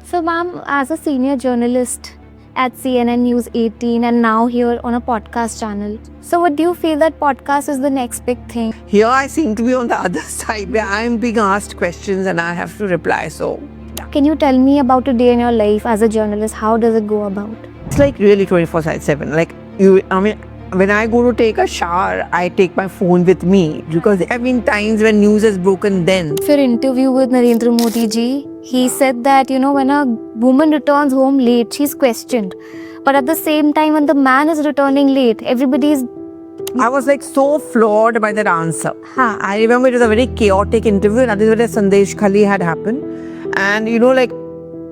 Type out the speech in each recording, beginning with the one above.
So, ma'am, as a senior journalist at CNN News 18 and now here on a podcast channel, so what do you feel that podcast is the next big thing? Here I seem to be on the other side where I'm being asked questions and I have to reply. So, Can you tell me about a day in your life as a journalist? How does it go about? it's like really 24/7. When I go to take a shower, I take my phone with me because there have been times when news has broken then. For interview with Narendra Modi ji, he said that, when a woman returns home late, she's questioned. But at the same time, when the man is returning late, everybody is... I was like so floored by that answer. Huh. I remember it was a very chaotic interview and that is where Sandesh Khali had happened. And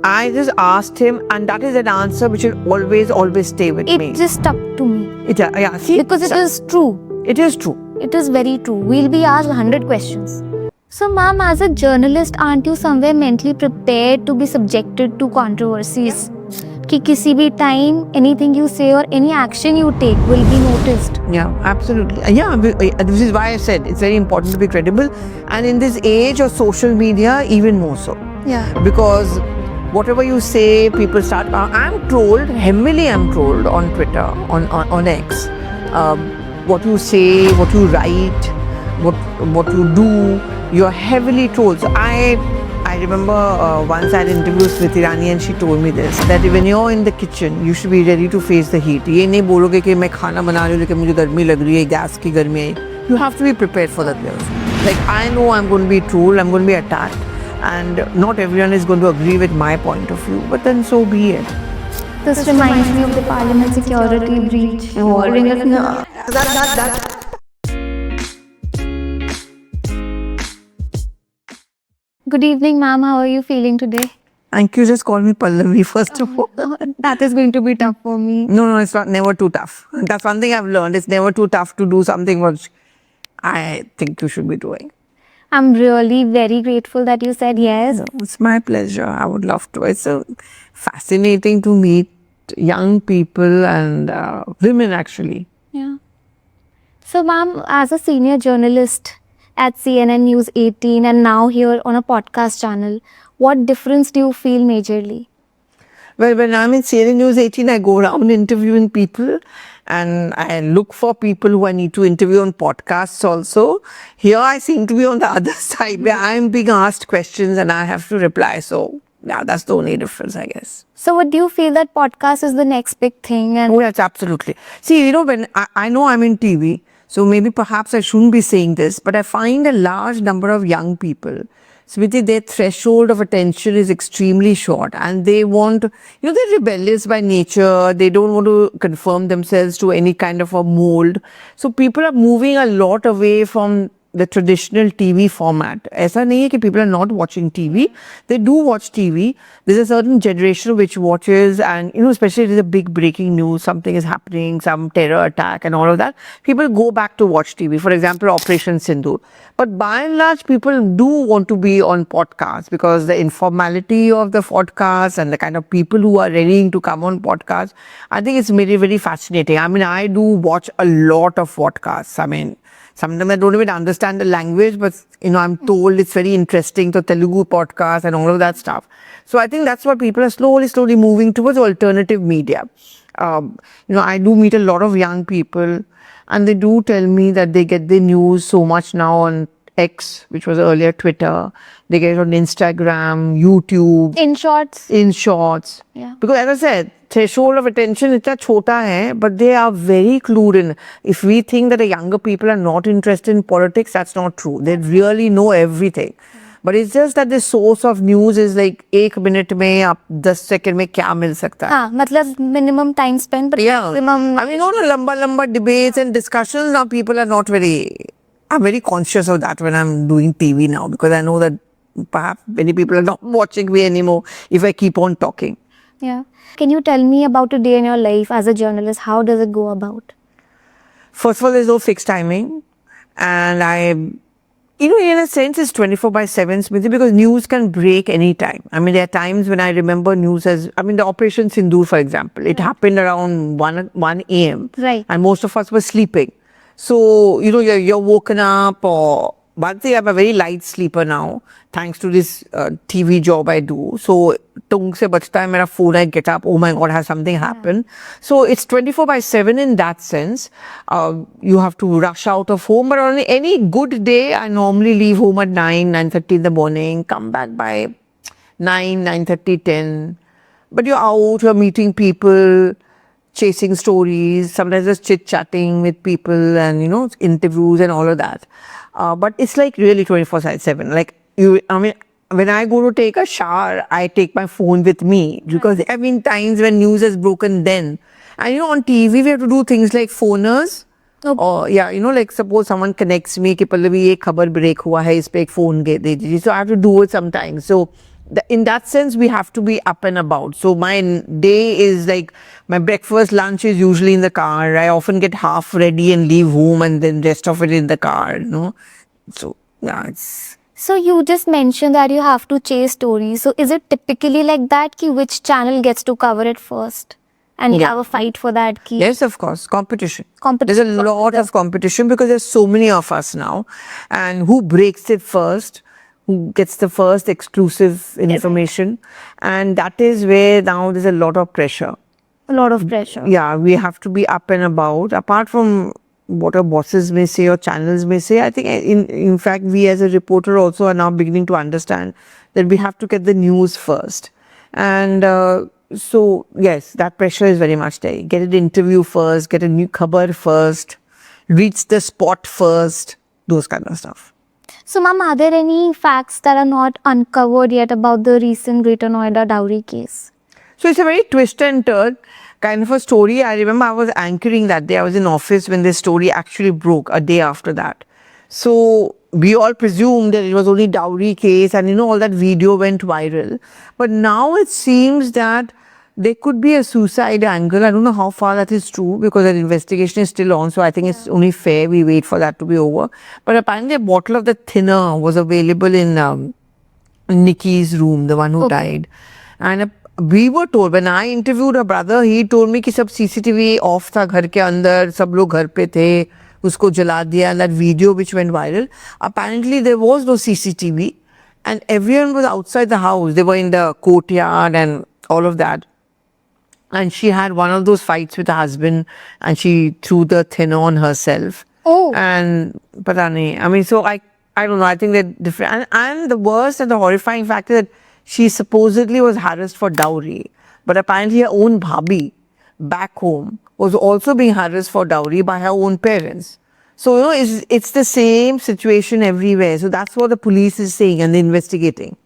I just asked him and that is an answer which will always stay with me. It just stuck to me. See? Because it is true. It is true. It is very true. We'll be asked 100 questions. So, ma'am, as a journalist, aren't you somewhere mentally prepared to be subjected to controversies? Ki kisi bhi time, anything you say or any action you take will be noticed. Yeah, absolutely. Yeah, this is why I said it's very important to be credible. And in this age of social media, even more so. Yeah. Because whatever you say, people start. I'm trolled, heavily I'm trolled on Twitter, on X. What you say, what you write, what you do, you're heavily trolled. So I remember once I had interviewed Smriti Irani and she told me this, that when you're in the kitchen, you should be ready to face the heat. ये नहीं बोलोगे कि मैं खाना बना रही हूँ लेकिन मुझे गर्मी लग रही है, गैस की गर्मी है. You have to be prepared for that level. Like I know I'm going to be trolled, I'm going to be attacked. And not everyone is going to agree with my point of view, but then so be it. This reminds me of the Parliament security breach. Good evening, ma'am. How are you feeling today? Thank you. Just call me Pallavi first of all. That is going to be tough for me. No, it's not. Never too tough. That's one thing I've learned. It's never too tough to do something which I think you should be doing. I'm really very grateful that you said yes. No, it's my pleasure. I would love to. It's so fascinating to meet young people and women actually. Yeah. So, ma'am, as a senior journalist at CNN News 18 and now here on a podcast channel, what difference do you feel majorly? Well, when I'm in CNN News 18, I go around interviewing people and I look for people who I need to interview on podcasts also. Here I seem to be on the other side where I'm being asked questions and I have to reply. So, yeah, that's the only difference, I guess. So, what do you feel that podcast is the next big thing? And Oh, yes, absolutely. See, when I know I'm in TV, so maybe perhaps I shouldn't be saying this, but I find a large number of young people, Smriti, their threshold of attention is extremely short and they want, they're rebellious by nature. They don't want to conform themselves to any kind of a mold. So people are moving a lot away from the traditional TV format. ऐसा नहीं है कि people are not watching TV. They do watch TV. There's a certain generation which watches and, especially if there's a big breaking news, something is happening, some terror attack and all of that. People go back to watch TV. For example, Operation Sindoor. But by and large, people do want to be on podcasts because the informality of the podcast and the kind of people who are ready to come on podcasts, I think it's very, very fascinating. I do watch a lot of podcasts. Sometimes I don't even understand the language, but I'm told it's very interesting, the Telugu podcast and all of that stuff. So I think that's what people are slowly moving towards, alternative media. I do meet a lot of young people and they do tell me that they get the news so much now on X, which was earlier Twitter. They get it on Instagram, YouTube. in shorts. In shorts. Yeah. Because as I said, threshold of attention is chota hai, but they are very clued in. If we think that the younger people are not interested in politics, that's not true. They really know everything. But it's just that the source of news is like 1 minute mein aap 10 second mein kya mil sakta hai. हाँ, मतलब minimum time spent, but Yeah. maximum. All the lamba debates and discussions now, people are not I'm very conscious of that when I'm doing TV now because I know that perhaps many people are not watching me anymore if I keep on talking. Yeah. Can you tell me about a day in your life as a journalist? How does it go about? First of all, there's no fixed timing. And in a sense, it's 24/7, Smriti, because news can break any time. There are times when I remember news as, the Operation Sindoor, for example, it happened around 1 a.m. Right. And most of us were sleeping. So, you're woken up or one thing, I'm a very light sleeper now, thanks to this TV job I do. So, tung se bachta hai mera phone, I get up, oh my God, has something happened? So, it's 24/7 in that sense. You have to rush out of home, but on any good day, I normally leave home at 9, 9:30 in the morning, come back by 9, 9:30, 10. But you're out, you're meeting people, chasing stories, sometimes just chit-chatting with people and, interviews and all of that. But it's like really 24/7. Like, when I go to take a shower, I take my phone with me because there have been times when news has broken then. And, on TV, we have to do things like phoners. Or, like suppose someone connects me, कि पल्लवी ये खबर break हुआ है, इस पे एक phone दे दीजिए. So I have to do it sometimes. So, in that sense, we have to be up and about. So my day is like, my breakfast, lunch is usually in the car. I often get half ready and leave home and then rest of it in the car, So, yeah, it's... So you just mentioned that you have to chase stories. So is it typically like that ki which channel gets to cover it first? And you have a fight for that ki? Yes, of course. Competition. Competition. There's a lot of competition because there's so many of us now. And who breaks it first? Who gets the first exclusive information? And that is where now there's a lot of pressure. A lot of pressure. Yeah, we have to be up and about. Apart from what our bosses may say or channels may say, I think in fact we as a reporter also are now beginning to understand that we have to get the news first. And so yes, that pressure is very much there. Get an interview first, get a new khabar first, reach the spot first, those kind of stuff. So ma'am, are there any facts that are not uncovered yet about the recent Greater Noida dowry case? So it's a very twist and turn kind of a story. I remember I was anchoring that day. I was in office when this story actually broke a day after that. So we all presumed that it was only dowry case and all that video went viral. But now it seems that there could be a suicide angle. I don't know how far that is true because the investigation is still on. So I think it's only fair we wait for that to be over. But apparently a bottle of the thinner was available in Nikki's room, the one who died. And we were told, when I interviewed her brother, he told me कि सब CCTV off था घर के अंदर, सब लोग घर पे थे, उसको जला दिया. And that video which went viral, apparently there was no CCTV and everyone was outside the house. They were in the courtyard and all of that. And she had one of those fights with her husband and she threw the thinner on herself. Oh. And pata nahi. I mean, so I don't know. I think that different. And the worst and the horrifying fact is that she supposedly was harassed for dowry. But apparently her own bhabhi back home was also being harassed for dowry by her own parents. So, it's the same situation everywhere. So that's what the police is saying and they're investigating.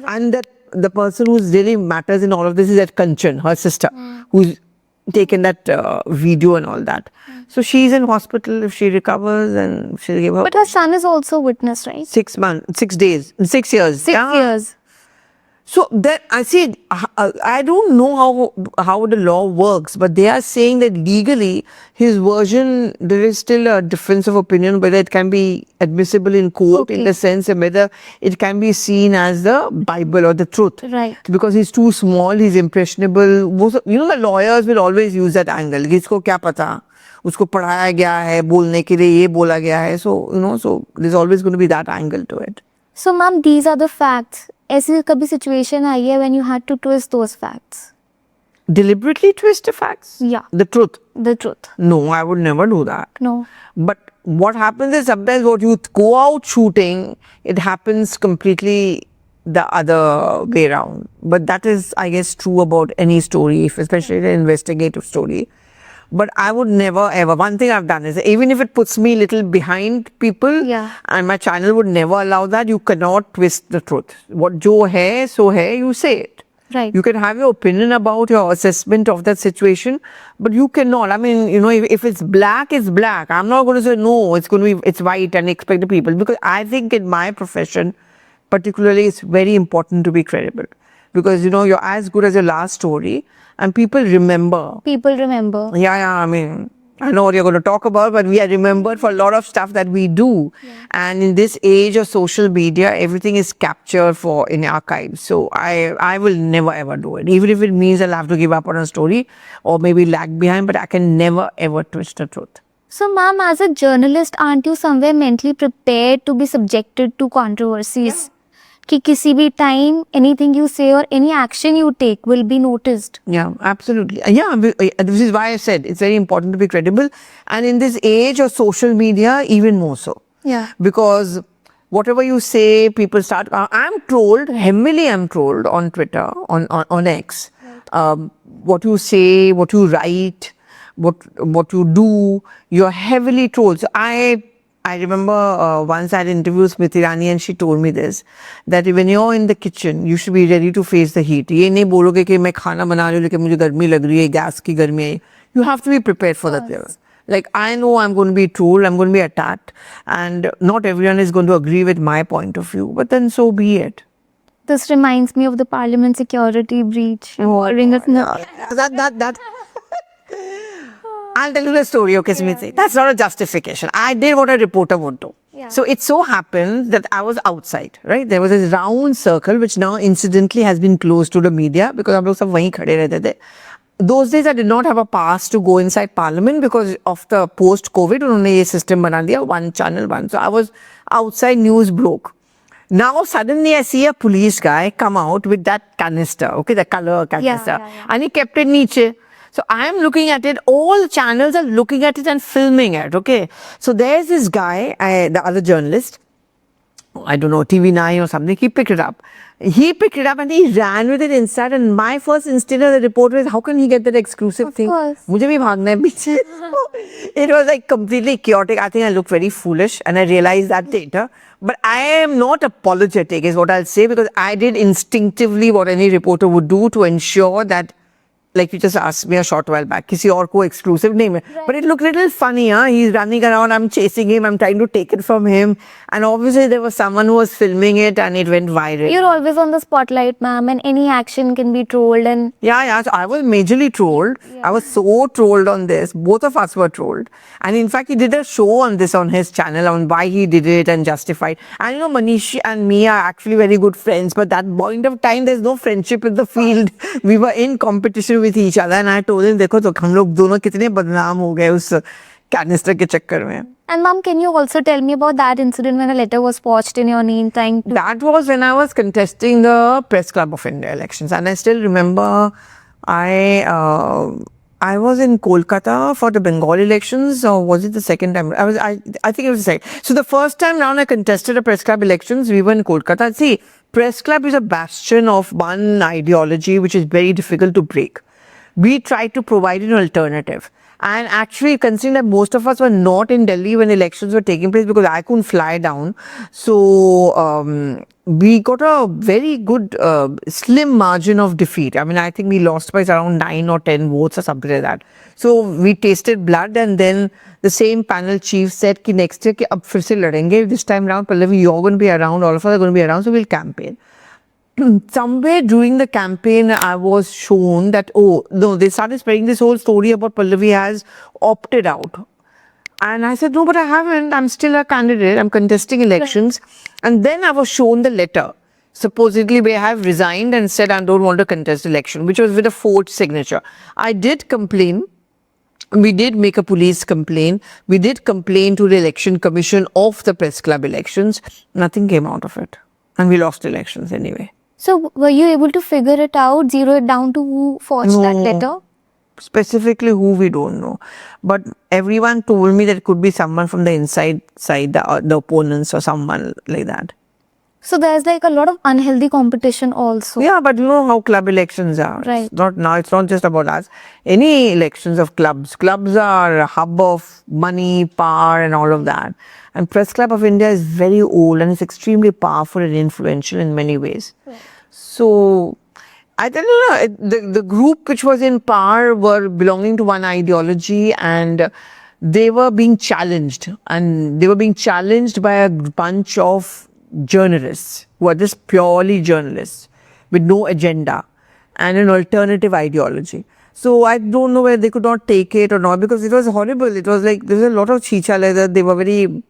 And that the person who really matters in all of this is that Kanchan, her sister, who's taken that video and all that. So she's in hospital. If she recovers, and she'll give her. But her son is also witness, right? 6 months, 6 days, 6 years. 6 years. So that I see, I don't know how the law works, but they are saying that legally, his version, there is still a difference of opinion whether it can be admissible in court in the sense of whether it can be seen as the Bible or the truth. Right. Because he's too small, he's impressionable. The lawyers will always use that angle. Kisko kya pata? उसको पढ़ाया गया है बोलने के लिए ये बोला गया है. So so there's always going to be that angle to it. So ma'am, these are the facts. ऐसी कभी situation आई है when you had to twist those facts? Deliberately twist the facts? Yeah. The truth? The truth. No, I would never do that. No. But what happens is sometimes what you go out shooting, it happens completely the other way around. But that is, I guess, true about any story, especially an investigative story. But I would never ever, one thing I've done is, even if it puts me a little behind people, and my channel would never allow that, you cannot twist the truth. What jo hai, so hai, you say it. Right. You can have your opinion about your assessment of that situation, but you cannot. I mean, if it's black, it's black. I'm not going to say, no, it's white and expect the people. Because I think in my profession, particularly, it's very important to be credible. Because, you're as good as your last story. And people remember. People remember. Yeah, I mean, I know what you're going to talk about, but we are remembered for a lot of stuff that we do. Yeah. And in this age of social media, everything is captured in archives. So I will never ever do it. Even if it means I'll have to give up on a story or maybe lag behind, but I can never ever twist the truth. So, ma'am, as a journalist, aren't you somewhere mentally prepared to be subjected to controversies? कि किसी भी time anything you say or any action you take will be noticed. Yeah, absolutely. Yeah, this is why I said it's very important to be credible. And in this age of social media, even more so. Yeah. Because whatever you say, people start. I'm trolled, heavily I'm trolled on Twitter, on X. What you say, what you write, what you do, you're heavily trolled. So I remember once I had interviewed Smriti Irani and she told me this, that when you're in the kitchen, you should be ready to face the heat. ये नहीं बोलोगे कि मैं खाना बना रही हूँ लेकिन मुझे गर्मी लग रही है, गैस की गर्मी है. You have to be prepared for that level. Like, I know I'm going to be trolled, I'm going to be attacked, and not everyone is going to agree with my point of view, but then so be it. This reminds me of the Parliament security breach. Involving us. That. I'll tell you the story, okay, Smriti? That's not a justification. I did what a reporter would do. Yeah. So it so happened that I was outside, right? There was this round circle which now incidentally has been closed to the media because हम लोग सब वहीं खड़े रहते थे. Those days I did not have a pass to go inside Parliament because of the post-COVID. उन्होंने ये system बना दिया, one channel, one. So I was outside, news broke. Now suddenly I see a police guy come out with that canister, okay, the color canister, and he kept it niche. So I am looking at it, all the channels are looking at it and filming it, okay. So there's this guy, the other journalist, I don't know, TV9 or something, he picked it up. He picked it up and he ran with it inside, and my first instinct as a reporter is, how can he get that exclusive thing? Course. मुझे भी भागना है पीछे. It was like completely chaotic. I think I looked very foolish and I realized that later. But I am not apologetic is what I'll say, because I did instinctively what any reporter would do to ensure that, like you just asked me a short while back, किसी और को exclusive नहीं है. But it looked a little funny, huh? He's running around, I'm chasing him, I'm trying to take it from him. And obviously there was someone who was filming it and it went viral. You're always on the spotlight, ma'am, and any action can be trolled. And Yeah. So I was majorly trolled. I was so trolled on this. Both of us were trolled. And in fact, he did a show on this on his channel on why he did it and justified. And you know, Manish and me are actually very good friends. But that point of time, there's no friendship in the field. We were in competition with each other. And I told him, देखो तो हम लोग दोनों कितने बदनाम हो गए उस canister के चक्कर में. And ma'am, can you also tell me about that incident when a letter was forged in your name trying to... That was when I was contesting the Press Club of India elections, and I still remember I was in Kolkata for the Bengal elections, or was it the second time? I think it was the second. So the first time round I contested a Press Club elections, we were in Kolkata. See, Press Club is a bastion of one ideology which is very difficult to break. We tried to provide an alternative. And actually, considering that most of us were not in Delhi when elections were taking place because I couldn't fly down, so we got a very good slim margin of defeat. I mean, I think we lost by around 9 or 10 votes or something like that. So we tasted blood, and then the same panel chief said कि next year कि अब फिर से लड़ेंगे. This time round, Pallavi, you're going to be around, all of us are going to be around, so we'll campaign. Somewhere during the campaign, I was shown that, oh, no, they started spreading this whole story about Pallavi has opted out. And I said, no, but I haven't. I'm still a candidate. I'm contesting elections. And then I was shown the letter. Supposedly, where I have resigned and said I don't want to contest election, which was with a forged signature. I did complain. We did make a police complaint. We did complain to the Election Commission of the Press Club elections. Nothing came out of it. And we lost elections anyway. So were you able to figure it out, zero it down to who forged that letter? Specifically who, we don't know. But everyone told me that it could be someone from the inside side, the opponents or someone like that. So there's like a lot of unhealthy competition also. Yeah, but you know how club elections are. Right. It's not just about us. Any elections of clubs. Clubs are a hub of money, power and all of that. And Press Club of India is very old and it's extremely powerful and influential in many ways. Right. So, I don't know, the group which was in power were belonging to one ideology, and they were being challenged. And they were being challenged by a bunch of journalists who are just purely journalists with no agenda and an alternative ideology. So I don't know whether they could not take it or not, because it was horrible. It was like there was a lot of chicha leather. They were very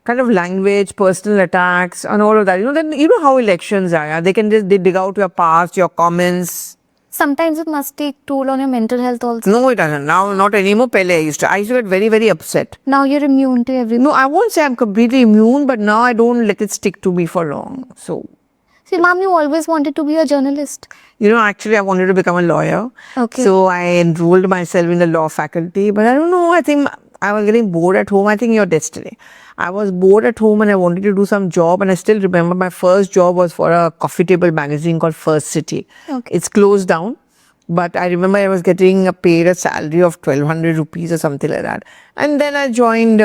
kind of language, personal attacks and all of that. You know how elections are. Yeah? They dig out your past, your comments. Sometimes it must take toll on your mental health also. No, it doesn't. Now, not anymore. Pehle I used to get very, very upset. Now you're immune to everything. No, I won't say I'm completely immune, but now I don't let it stick to me for long. So, See, ma'am, you always wanted to be a journalist. actually, I wanted to become a lawyer. Okay. So, I enrolled myself in the law faculty. But I don't know, I think I was getting bored at home. I think your destiny. I was bored at home and I wanted to do some job. And I still remember my first job was for a coffee table magazine called First City. Okay. It's closed down. But I remember I was getting paid a salary of 1,200 rupees or something like that. And then I joined,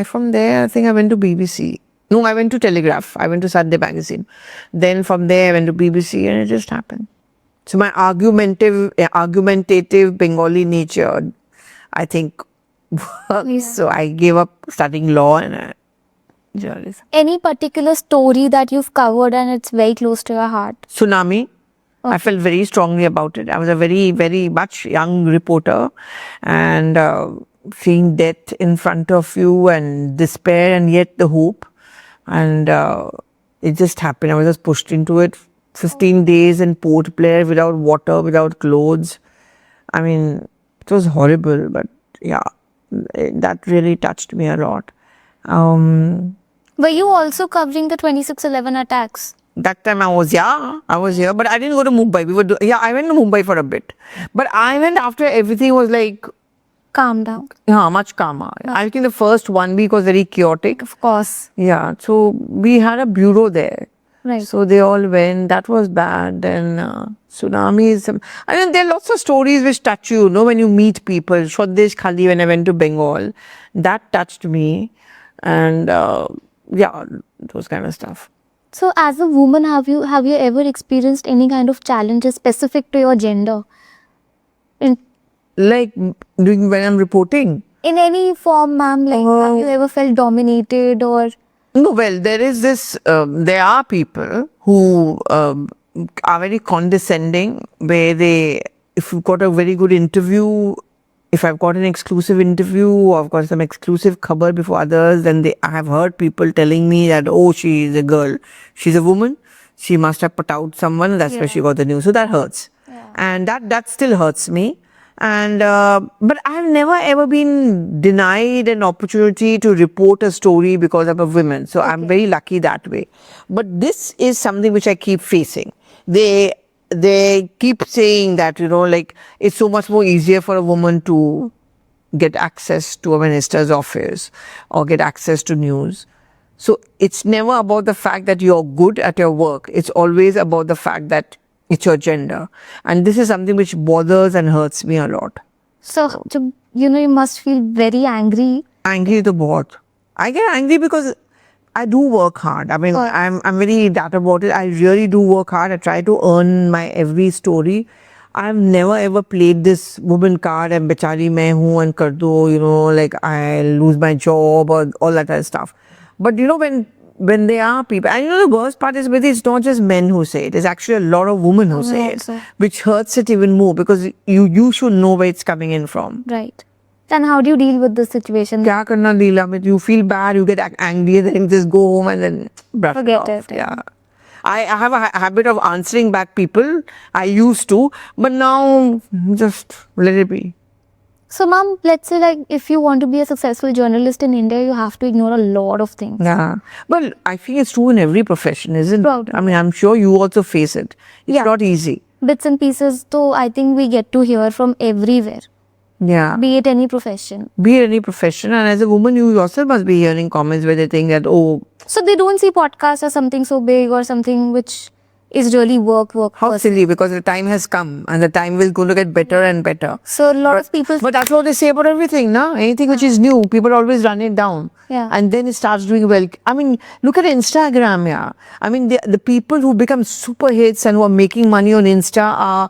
from there, I think I went to BBC. No, I went to Telegraph. I went to Sunday magazine. Then from there, I went to BBC and it just happened. So my argumentative Bengali nature, I think, worked. Yeah. So I gave up studying law and journalism. Any particular story that you've covered and it's very close to your heart? Tsunami. I felt very strongly about it. I was a very, very much young reporter and seeing death in front of you and despair and yet the hope. And it just happened. I was just pushed into it. 15 days in Port Blair without water, without clothes. I mean, it was horrible, but yeah, that really touched me a lot. Were you also covering the 26/11 attacks? That time I was here, but I didn't go to Mumbai. I went to Mumbai for a bit. But I went after everything was like, Calm down. yeah, much calmer. I think the first 1 week was very chaotic. Of course. Yeah, so we had a bureau there. Right. So they all went. That was bad. Then tsunamis. I mean, there are lots of stories which touch you. When you meet people. Swadesh Khali, when I went to Bengal, that touched me. And those kind of stuff. So as a woman, have you ever experienced any kind of challenges specific to your gender? Like doing when I'm reporting. In any form, ma'am, like have you ever felt dominated or? No, well, there is this, there are people who are very condescending, where if you've got a very good interview, if I've got an exclusive interview or I've got some exclusive khabar before others, then I have heard people telling me that, oh, she is a girl, she's a woman, she must have put out someone, that's why she got the news. So that hurts. Yeah. And that still hurts me. And but I've never ever been denied an opportunity to report a story because I'm a woman. So I'm very lucky that way. But this is something which I keep facing. They keep saying that, like it's so much more easier for a woman to get access to a minister's office or get access to news. So it's never about the fact that you're good at your work. It's always about the fact that it's your gender. And this is something which bothers and hurts me a lot. So you must feel very angry. Angry to what? I get angry because I do work hard. I mean, I'm very that about it. I really do work hard. I try to earn my every story. I've never ever played this woman card and bechari main hu and kar do, like I lose my job or all that kind of stuff. But when there are people, and the worst part is it's not just men who say it, it's actually a lot of women who say it, which hurts it even more because you should know where it's coming in from. Right. Then how do you deal with the situation? Kya karna Leela? You feel bad, you get angry, then just go home and then brush Forget it off. it. Yeah. I have a habit of answering back people. I used to, but now just let it be. So, ma'am, let's say like if you want to be a successful journalist in India, you have to ignore a lot of things. Yeah. Well, I think it's true in every profession, isn't Proud. it? I mean, I'm sure you also face it. It's not easy. Bits and pieces, though, I think we get to hear from everywhere. Yeah. Be it any profession. Be it any profession. And as a woman, you yourself must be hearing comments where they think that, oh. So they don't see podcasts as something so big or something which is really work. How first. silly, because the time has come and the time is going to get better and better. So a lot of people. But that's what they say about everything, no? Anything which is new, people always run it down. Yeah. And then it starts doing well. I mean, look at Instagram, yeah. I mean, the people who become super hits and who are making money on Insta are,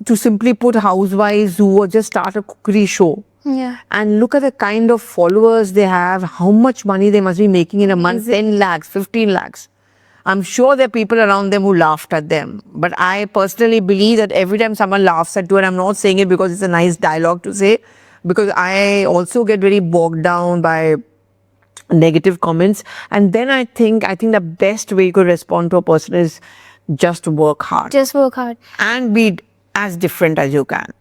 to simply put, housewives who just start a cookery show. Yeah. And look at the kind of followers they have, how much money they must be making in a month, 10 lakhs, 15 lakhs. I'm sure there are people around them who laughed at them. But I personally believe that every time someone laughs at you, and I'm not saying it because it's a nice dialogue to say, because I also get very bogged down by negative comments. And then I think the best way you could respond to a person is just work hard. Just work hard. And as different as you can.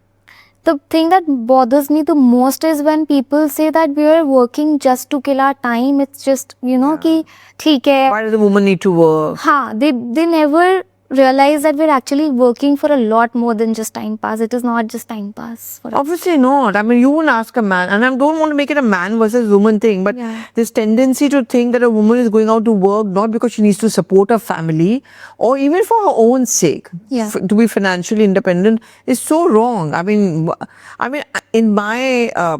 The thing that bothers me the most is when people say that we are working just to kill our time. It's just, कि ठीक है. Why does the woman need to work? They never realize that we're actually working for a lot more than just time pass. It is not just time pass for us. Obviously not. I mean, you won't ask a man, and I don't want to make it a man versus woman thing, but this tendency to think that a woman is going out to work not because she needs to support her family or even for her own sake, to be financially independent, is so wrong. I mean, in my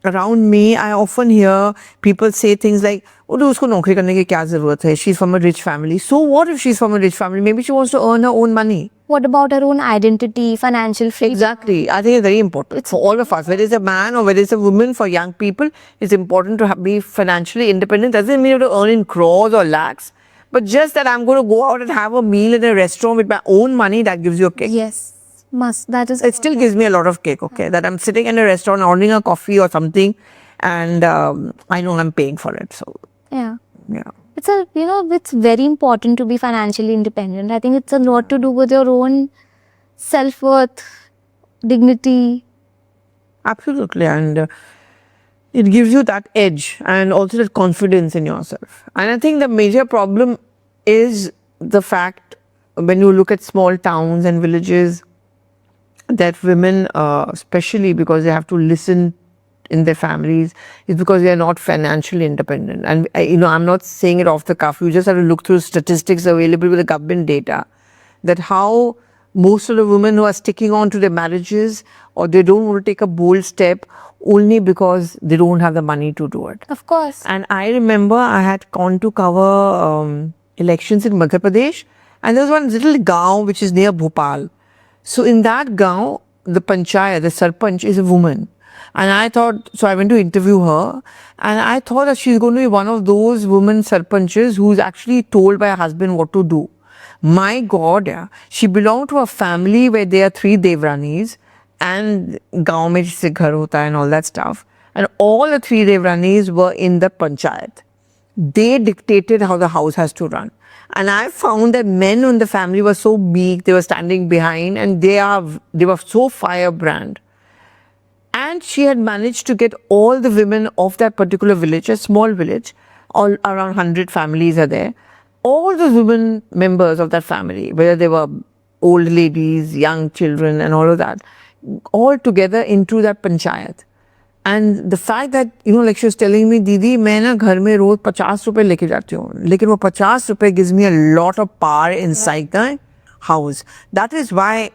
around me, I often hear people say things like, "Oh, usko naukri karne ki kya zarurat hai? She's from a rich family." So what if she's from a rich family? Maybe she wants to earn her own money. What about her own identity, financial freedom? Exactly. I think it's very important for all of us, whether it's a man or whether it's a woman. For young people, it's important to be financially independent. Doesn't mean you have to earn in crores or lakhs, but just that I'm going to go out and have a meal in a restaurant with my own money, that gives you a kick. Yes. Must. That is. It still gives me a lot of kick, okay? That I'm sitting in a restaurant ordering a coffee or something, and I know I'm paying for it. So yeah. It's it's very important to be financially independent. I think it's a lot to do with your own self-worth, dignity. Absolutely, and it gives you that edge and also that confidence in yourself. And I think the major problem is the fact when you look at small towns and villages that women, especially because they have to listen in their families, is because they are not financially independent. And I'm not saying it off the cuff. You just have to look through statistics available with the government data, that how most of the women who are sticking on to their marriages, or they don't want to take a bold step only because they don't have the money to do it. Of course. And I remember I had gone to cover elections in Madhya Pradesh, and there was one little gaon which is near Bhopal. So in that gaon, the panchayat, the sarpanch, is a woman. And I thought, so I went to interview her, and I thought that she's going to be one of those women sarpanches who's actually told by her husband what to do. My God, she belonged to a family where there are 3 devranis, and gaon mein jisse ghar hota hai and all that stuff. And all the 3 devranis were in the panchayat. They dictated how the house has to run. And I found that men in the family were so meek, they were standing behind, and they were so firebrand. And she had managed to get all the women of that particular village, a small village, all around 100 families are there. All the women members of that family, whether they were old ladies, young children, and all of that, all together into that panchayat. And the fact that, like she was telling me, Didi, मैं ना घर में रोज 50 रुपए लेके जाती हूँ, लेकिन वो 50 रुपए gives me a lot of power inside the house. That is why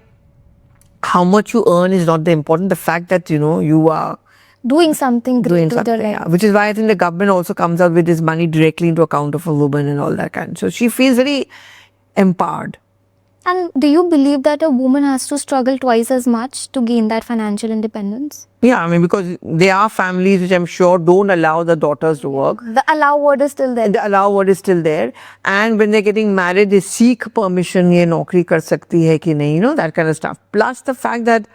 how much you earn is not the important. The fact that, you are doing something great with your life. Yeah. Which is why I think the government also comes out with this money directly into account of a woman and all that kind. So she feels very empowered. And do you believe that a woman has to struggle twice as much to gain that financial independence? Yeah, I mean, because there are families which I'm sure don't allow the daughters to work. The allow word is still there. The allow word is still there. And when they're getting married, they seek permission, ye naukri kar sakti hai ki nahi, that kind of stuff. Plus the fact that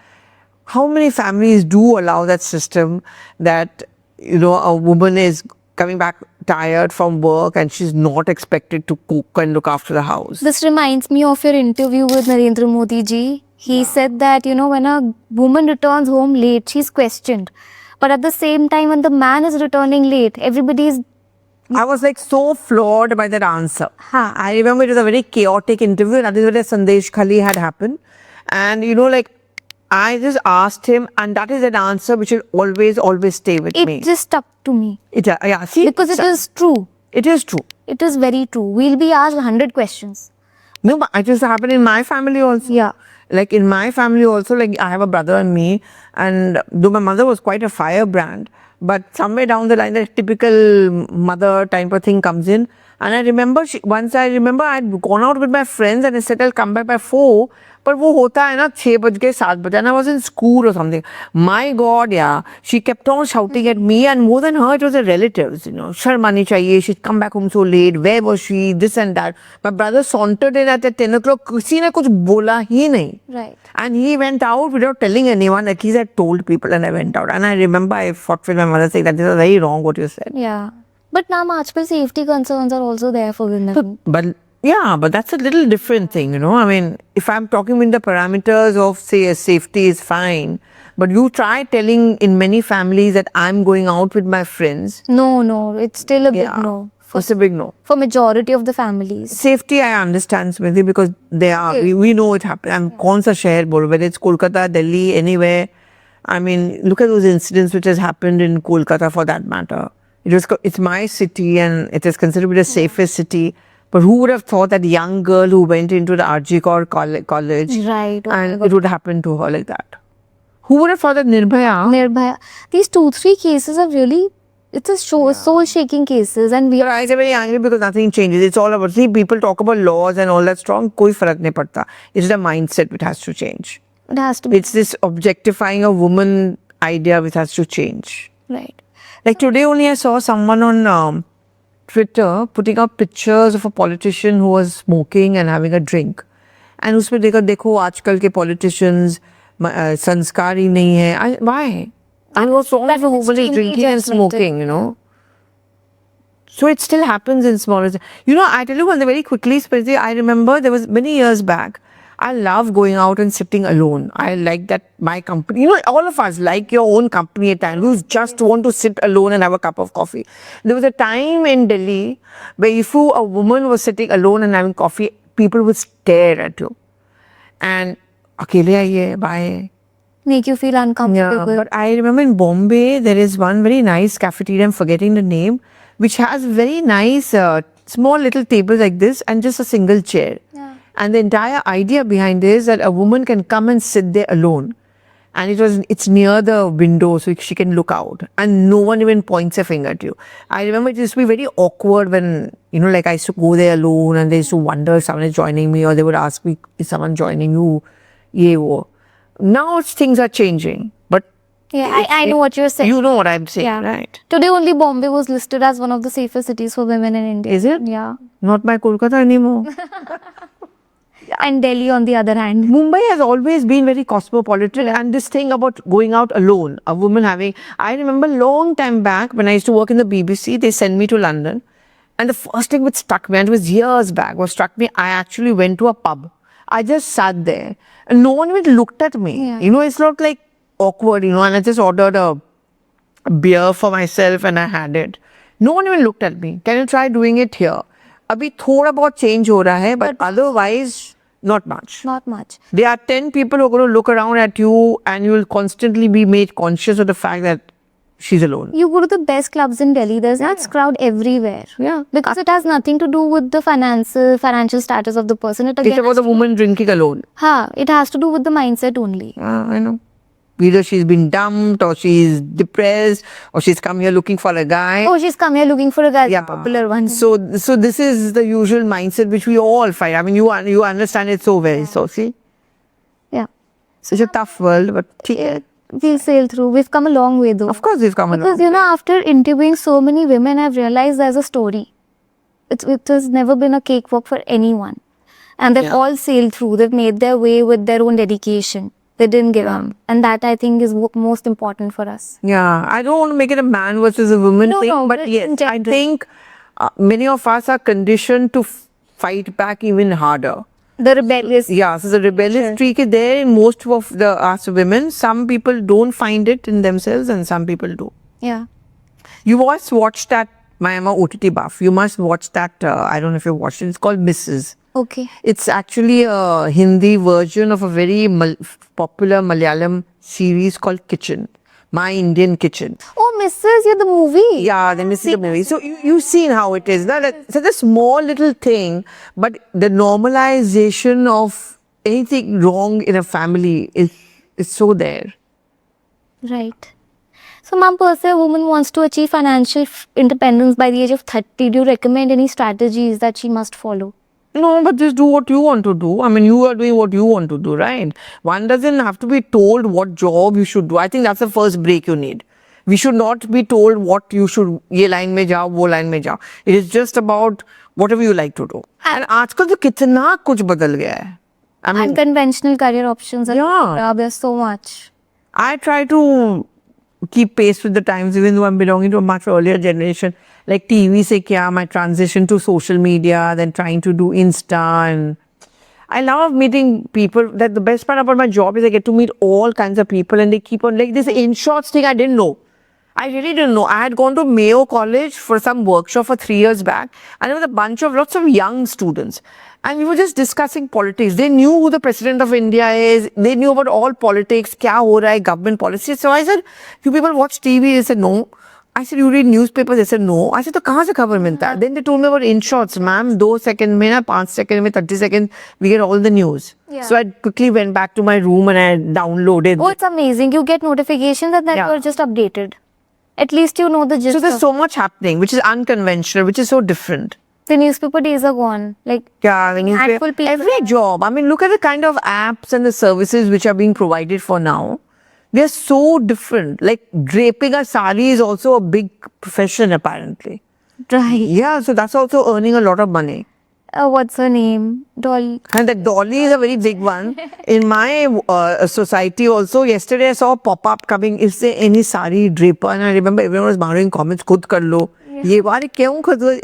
how many families do allow that system that, a woman is coming back tired from work and she's not expected to cook and look after the house. This reminds me of your interview with Narendra Modi ji. He said that, when a woman returns home late, she's questioned. But at the same time, when the man is returning late, everybody's... I was so floored by that answer. I remember it was a very chaotic interview. That is where the Sandesh Khali had happened. And, I just asked him, and that is an answer which will always stay with me. It just stuck to me. See? Because it is true. It is true. It is very true. We'll be asked 100 questions. No, but it just happened in my family also. Yeah. In my family also, I have a brother and me, and though my mother was quite a firebrand, but somewhere down the line, the typical mother type of thing comes in. And I remember, once I had gone out with my friends and I said I'll come back by 4. But वो होता है ना 6 बज के 7 बजे, and I was in school or something. My God, she kept on shouting at me, and more than her, it was the relatives, शर्म आनी चाहिए, she'd come back home so late, where was she, this and that. My brother sauntered in at 10 o'clock, किसी ने कुछ बोला ही नहीं. Right. And he went out without telling anyone, at least I told people and I went out. And I remember I fought with my mother saying that this is very wrong what you said. Yeah. But now, आजकल safety concerns are also there for women. But Yeah, but that's a little different thing, you know. I mean, if I'm talking in the parameters of, say, a safety is fine, but you try telling in many families that I'm going out with my friends. No, it's still a big Yeah, no. it's a big no. For majority of the families. Safety, I understand, Smriti, because they are. We know it happens. I'm kaun sa shahar bolo, whether it's Kolkata, Delhi, anywhere. I mean, look at those incidents which has happened in Kolkata for that matter. It's my city and it is considered to be the safest city. But who would have thought that young girl who went into the RG Kaur college Right. Oh my and God. it would happen to her like that? Who would have thought that Nirbhaya? Nirbhaya. These 2-3 cases are really, it's a soul-shaking cases, and we But I get very angry because nothing changes. It's all about, see, people talk about laws and all that strong. Koi farak nahi padta. It's the mindset which has to change. it has to be It's this objectifying a woman idea which has to change. right. Like today only I saw someone on Twitter putting up pictures of a politician who was smoking and having a drink. And उसमें देखो आजकल के politicians संस्कारी नहीं है. Why? And what's wrong with a woman is drinking and smoking, you know? So it still happens in smaller. You know, I tell you one thing very quickly, Smriti, I remember there was many years back. I love going out and sitting alone. I like that my company, you know, all of us like your own company at times. You just want to sit alone and have a cup of coffee. There was a time in Delhi where if a woman was sitting alone and having coffee, people would stare at you. And akele aiye, bye. Make you feel uncomfortable. Yeah, but I remember in Bombay, there is one very nice cafeteria, I'm forgetting the name, which has very nice small little tables like this and just a single chair. Yeah. And the entire idea behind this is that a woman can come and sit there alone. And it's near the window so she can look out. And no one even points a finger at you. I remember it used to be very awkward when, you know, like I used to go there alone and they used to wonder if someone is joining me or they would ask me, is someone joining you? Ye wo. Now things are changing. But Yeah, I know what you're saying. you know what I'm saying, Yeah. right? Today only Bombay was listed as one of the safest cities for women in India. Is it? Yeah. Not my Kolkata anymore. And Delhi on the other hand. Mumbai has always been very cosmopolitan, and this thing about going out alone, a woman having. I remember long time back when I used to work in the BBC, they sent me to London, and the first thing which struck me, and it was years back, what struck me, I actually went to a pub. I just sat there, and no one even looked at me. Yeah. You know, it's not like awkward, you know, and I just ordered a beer for myself and I had it. No one even looked at me. Can you try doing it here? अभी थोड़ा बहुत change हो रहा है, but otherwise not much. Not much. There are 10 people who are going to look around at you and you will constantly be made conscious of the fact that she's alone. You go to the best clubs in Delhi, there's that crowd everywhere. Yeah. Because it has nothing to do with the financial status of the person. It It's again, about the woman drinking alone. it has to do with the mindset only. I know. Either she's been dumped or she's depressed or she's come here looking for a guy. Oh, she's come here looking for a guy, Yeah. the popular one. So this is the usual mindset which we all fight. I mean, you understand it so well. So see, Yeah. such a tough world, but We'll sail through. We've come a long way though. of course we've come Because, along. after interviewing so many women, I've realized there's a story. It has never been a cakewalk for anyone. And they've all sailed through. They've made their way with their own dedication. They didn't give up. And that, I think, is most important for us. Yeah, I don't want to make it a man versus a woman No, thing, no, but but yes, in I general. think many of us are conditioned to fight back even harder. The rebellious. Yeah, so the rebellious streak is there in most of us women. Some people don't find it in themselves and some people do. Yeah. You must watch that, I'm a OTT buff. You must watch that, I don't know if you watched it, it's called Mrs. Okay. It's actually a Hindi version of a very popular Malayalam series called Kitchen, My Indian Kitchen. Oh, Mrs. Yeah, the movie. Yeah, then we see the movie. So you've seen how it is. It's a small little thing, but the normalization of anything wrong in a family is so there. Right. So, ma'am, per se, a woman wants to achieve financial independence by the age of 30. Do you recommend any strategies that she must follow? No, but just do what you want to do. I mean, you are doing what you want to do, right? One doesn't have to be told what job you should do. I think that's the first break you need. We should not be told what you should, ye line mein jao, wo line mein jao. It is just about whatever you like to do. And आजकल तो कितना कुछ बदल गया है. I mean, Unconventional career options. There's so much. I try to keep pace with the times, even though I'm belonging to a much earlier generation. like TV se kya, my transition to social media, then trying to do Insta, and I love meeting people. That the best part about my job is I get to meet all kinds of people, and they keep on like this InShots thing. I didn't know. I really didn't know. I had gone to Mayo College for some workshop for 3 years back, and there was a bunch of lots of young students, and we were just discussing politics. They knew who the president of India is. They knew about all politics, kya ho raha hai, government policy. So I said, "You people watch TV?" They said, "No." I said, "You read newspapers?" They said, "No." I said, "तो कहाँ से खबर मिलता है?" Then they told me about InShots, ma'am. 2 seconds में ना 5 seconds में 30 seconds we get all the news. Yeah. So I quickly went back to my room and I downloaded. Oh, it's amazing. You get notifications and then Yeah. you're just updated. At least you know the gist. So there's of- so much happening, which is unconventional, which is so different. the newspaper days are gone. Like, Yeah, when you Handful people- every job. I mean, look at the kind of apps and the services which are being provided for now. They're so different. Like draping a sari is also a big profession, apparently. right. Yeah, so that's also earning a lot of money. What's her name? Dolly. And the dolly is a very big one. In my society also, yesterday I saw a pop-up coming, is there any sari draper? And I remember everyone was borrowing comments, khud kar lo. Ye wale kyun khud lo?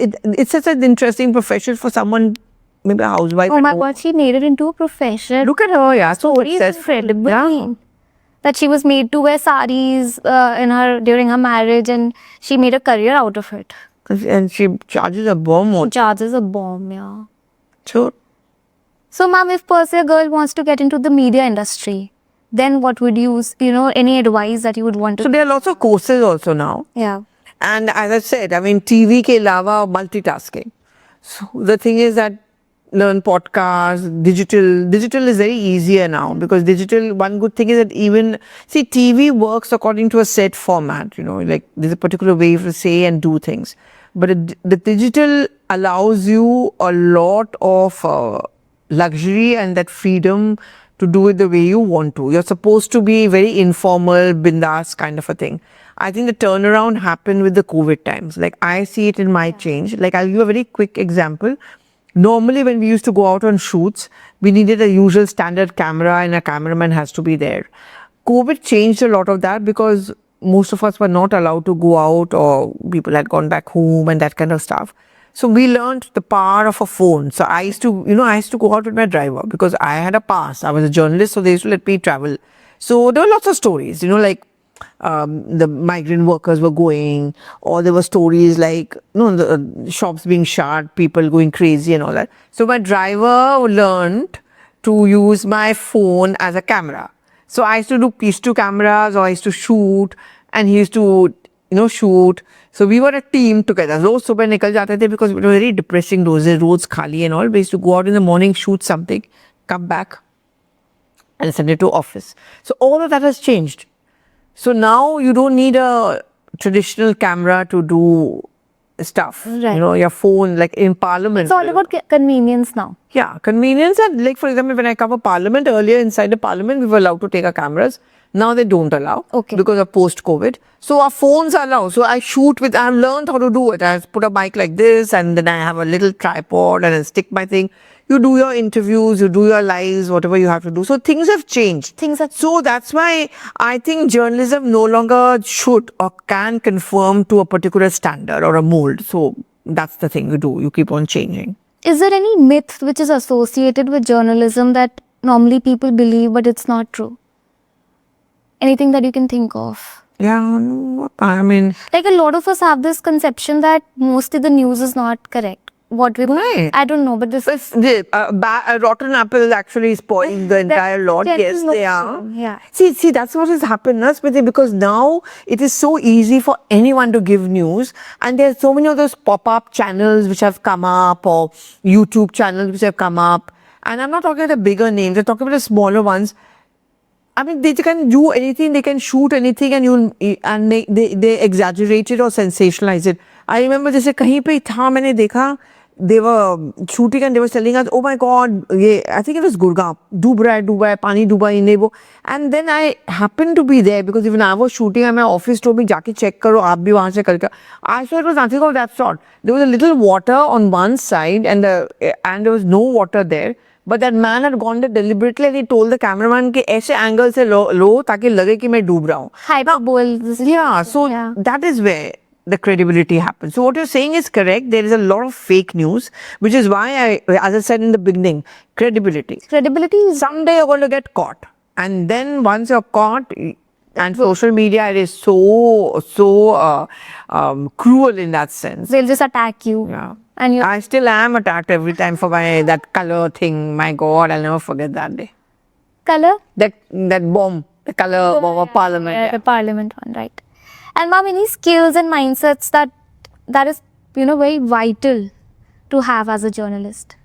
It's such an interesting profession for someone, maybe a housewife. Oh at my home. god, she made it into a profession. Look at her, yeah. So Story is successful. incredible. Yeah. That she was made to wear saris during her marriage, and she made a career out of it. And she charges a bomb on. Charges a bomb, yeah. Sure. So, ma'am, if per se a girl wants to get into the media industry, then what would you, any advice that you would want to? So there are lots of courses also now. Yeah. And as I said, I mean, TV ke alawa multitasking. So the thing is that learn podcasts, digital is very easier now because digital, one good thing is that even, see, TV works according to a set format, like there's a particular way to say and do things. But the digital allows you a lot of luxury and that freedom to do it the way you want to. You're supposed to be very informal, bindas kind of a thing. I think the turnaround happened with the COVID times. Like I see it in my change. Like I'll give a very quick example. Normally when we used to go out on shoots, we needed a usual standard camera and a cameraman has to be there. COVID changed a lot of that because most of us were not allowed to go out or people had gone back home and that kind of stuff. So we learned the power of a phone. So I used to, go out with my driver because I had a pass. I was a journalist, so they used to let me travel. So there were lots of stories, like the migrant workers were going, or there were stories like, the shops being shut, people going crazy and all that. So my driver learned to use my phone as a camera. So I used to do piece to cameras or I used to shoot and he used to, shoot. So we were a team together. Roz subah nikal jate the because it was very depressing those days, roads khali and all. We used to go out in the morning, shoot something, come back and send it to office. So all of that has changed. So now you don't need a traditional camera to do stuff. Right. Your phone, like in Parliament. It's all about convenience now. Yeah, convenience. And like, for example, when I cover Parliament, earlier inside the Parliament, we were allowed to take our cameras. Now they don't allow Okay. because of post-COVID. So our phones are allowed. So I shoot with, I've learned how to do it. I put a mic like this and then I have a little tripod and I stick my thing. You do your interviews, you do your lives, whatever you have to do. So things have changed. So that's why I think journalism no longer should or can conform to a particular standard or a mold. So that's the thing you do. You keep on changing. Is there any myth which is associated with journalism that normally people believe but it's not true? Anything that you can think of? Yeah, I mean, Like a lot of us have this conception that mostly the news is not correct. What we Right. I don't know, but this a rotten apple is actually spoiling the entire lot. Yes, they are. Yeah. See, that's what has happened, Smriti, because now it is so easy for anyone to give news, and there's so many of those pop-up channels which have come up, or YouTube channels which have come up. And I'm not talking about the bigger names; I'm talking about the smaller ones. I mean, they can do anything, they can shoot anything, and they exaggerate it or sensationalize it. I remember जैसे कहीं पे था मैंने देखा, they were shooting and they were telling us, oh my God, I think it was Gurgaon, डूब रहा है, पानी डूबा ही नहीं वो. And then I happened to be there because even I was shooting and my office told me जाके check करो, आप भी वहाँ से करके. I saw it was nothing of that sort. There was a little water on one side and there was no water there. But that man had gone there deliberately and he told the cameraman कि ऐसे angle से लो ताकि लगे कि मैं डूब रहा हूँ. Hyperbole. Yeah, so Yeah. that is where the credibility happens. So what you're saying is correct. There is a lot of fake news, which is why as I said in the beginning, credibility. Credibility is Someday you're going to get caught. And then once you're caught, and social media, it is so cruel in that sense. they'll just attack you. Yeah. And you I still am attacked every time for that color thing. My God, I'll never forget that day. color? That bomb, the color bomb of Parliament. Yeah, the Parliament one, right. And ma'am, any skills and mindsets that is, very vital to have as a journalist?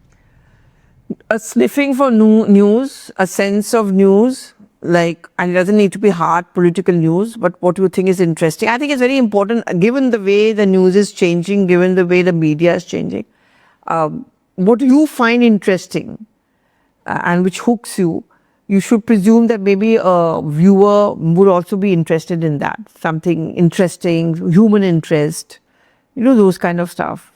A sniffing for news, a sense of news, and it doesn't need to be hard political news, but what you think is interesting. I think it's very important, given the way the news is changing, given the way the media is changing. What you find interesting and which hooks you, you should presume that maybe a viewer would also be interested in that. Something interesting, human interest, those kind of stuff.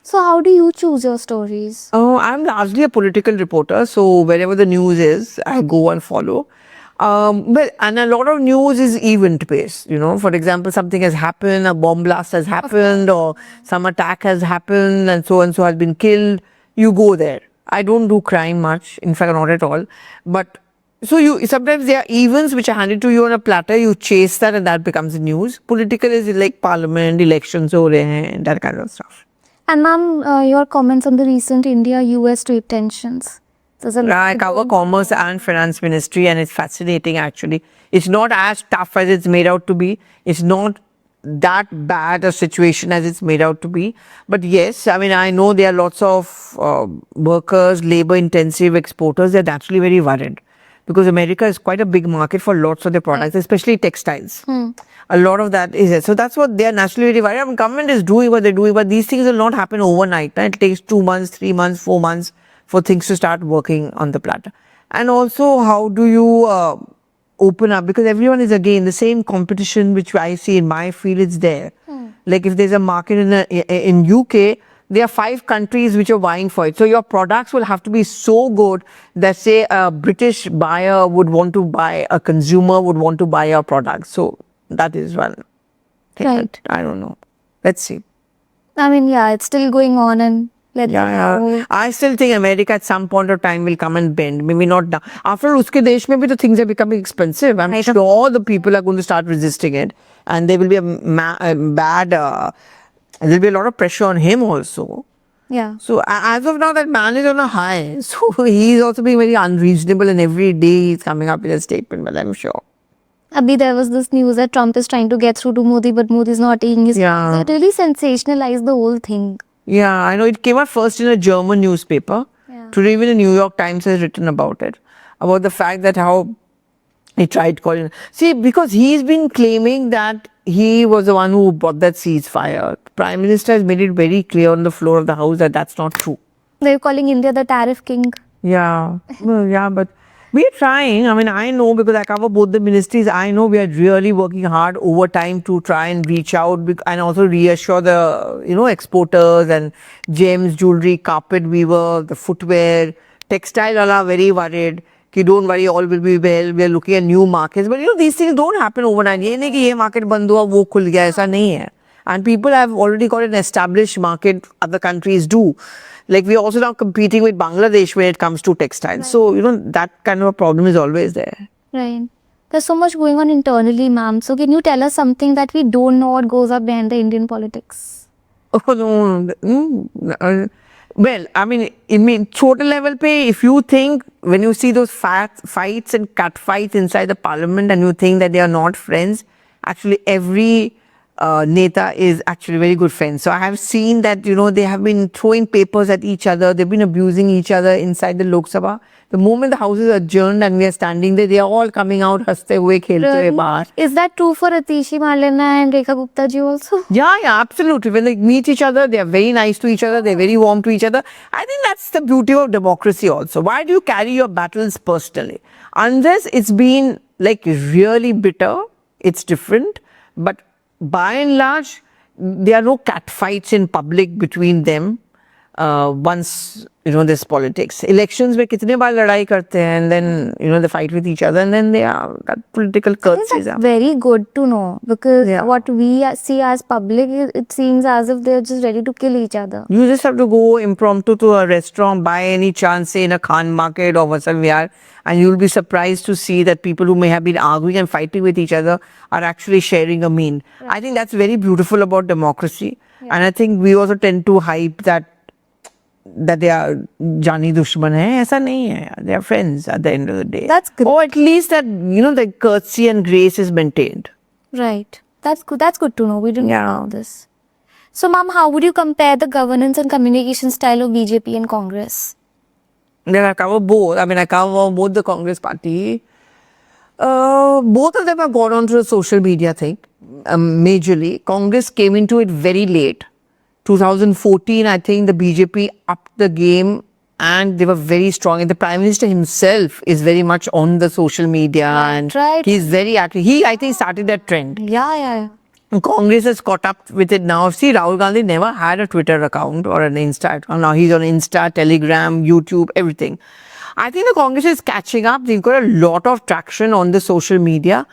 So how do you choose your stories? I'm largely a political reporter, so wherever the news is, I go and follow. And a lot of news is event based. For example, something has happened, a bomb blast has happened, or some attack has happened, and so has been killed. You go there. I don't do crime much, in fact, not at all. But so sometimes there are events which are handed to you on a platter. You chase that, and that becomes the news. Political is like parliament, elections, and that kind of stuff. And ma'am, your comments on the recent India-US trade tensions. I cover commerce and finance ministry, and it's fascinating actually. It's not as tough as it's made out to be. It's not that bad a situation as it's made out to be. But yes, I know there are lots of workers, labor intensive exporters. They're naturally very worried because America is quite a big market for lots of their products, especially textiles. A lot of that is it. So that's what they are naturally very worried. Government is doing what they're doing, but these things will not happen overnight. It takes 2 months, 3 months, 4 months for things to start working on the platter. And also, how do you open up? Because everyone is again the same competition which I see in my field is there. Like if there's a market in UK, there are 5 countries which are vying for it. So your products will have to be so good that say a British buyer would want to buy, a consumer would want to buy your product. So that is one thing. Right. I don't know. Let's see. It's still going on, and Yeah. I still think America at some point of time will come and bend. Maybe not now. After uske desh mein bhi the things are becoming expensive. I'm sure the people are going to start resisting it, and there will be there'll be a lot of pressure on him also. Yeah. So as of now, that man is on a high. So he's also being very unreasonable, and every day he's coming up with a statement. But I'm sure. Abhi, there was this news that Trump is trying to get through to Modi, but Modi is not taking his. Yeah. It really sensationalized the whole thing. Yeah, I know. It came out first in a German newspaper. Yeah. Today, even the New York Times has written about it, about the fact that how he tried calling. See, because he's been claiming that he was the one who brought that ceasefire. Prime Minister has made it very clear on the floor of the House that that's not true. They're calling India the tariff king. Yeah, well, yeah, but we are trying. I know because I cover both the ministries. I know we are really working hard over time to try and reach out and also reassure the, exporters and gems, jewelry, carpet weaver, the footwear, textile are very worried. Ki don't worry, all will be well. We are looking at new markets. But these things don't happen overnight. ये नहीं कि ये market बंद हुआ, वो खुल गया, ऐसा नहीं है. And people have already got an established market, other countries do. Like we are also now competing with Bangladesh when it comes to textiles. Right. So, that kind of a problem is always there. Right. There's so much going on internally, ma'am. So can you tell us something that we don't know what goes up behind the Indian politics? Oh, no. Well, total level pay, if you think, when you see those fights and cut fights inside the parliament and you think that they are not friends, actually every Neta is actually very good friends. So I have seen that, they have been throwing papers at each other. They've been abusing each other inside the Lok Sabha. The moment the house is adjourned and we are standing there, they are all coming out, haste hue, khelte hue bahar. Is that true for Atishi Marlena and Rekha Gupta ji also? Yeah, absolutely. When they meet each other, they are very nice to each other. They're very warm to each other. I think that's the beauty of democracy also. Why do you carry your battles personally? Unless it's been really bitter, it's different. But by and large, there are no cat fights in public between them. once this politics. Elections में कितने बार लड़ाई करते हैं, and then they fight with each other, and then they are that political curses. That's very good to know, because Yeah. what we see as public, it seems as if they're just ready to kill each other. You just have to go impromptu to a restaurant, by any chance, say in a Khan market or Vasant Vihar, and you'll be surprised to see that people who may have been arguing and fighting with each other are actually sharing a meal. I think that's very beautiful about democracy. And I think we also tend to hype that they are Jani Dushman hai. Aisa nahi hai. They are friends at the end of the day. That's good. Or at least that, the courtesy and grace is maintained. Right. That's good. That's good to know. We didn't Yeah. know this. So, ma'am, how would you compare the governance and communication style of BJP and Congress? Then I cover both. I mean, I cover both the Congress party. Both of them have gone on to the social media thing, majorly. Congress came into it very late. 2014, I think the BJP upped the game and they were very strong. And the Prime Minister himself is very much on the social media and right. he's very active. He, I think, started that trend. Yeah. Congress has caught up with it now. See, Rahul Gandhi never had a Twitter account or an Insta account. Now he's on Insta, Telegram, YouTube, everything. I think the Congress is catching up. They've got a lot of traction on the social media.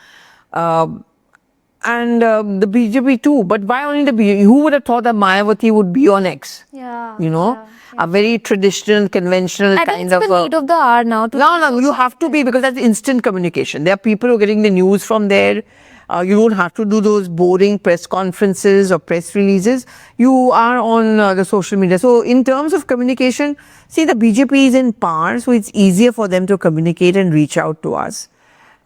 And the BJP too. But why only the BJP? Who would have thought that Mayawati would be on X? Yeah. A very traditional, conventional I think kind it's of... the need of the hour now. No, you have to be, because that's instant communication. There are people who are getting the news from there. You don't have to do those boring press conferences or press releases. You are on the social media. So in terms of communication, see, the BJP is in power, so it's easier for them to communicate and reach out to us.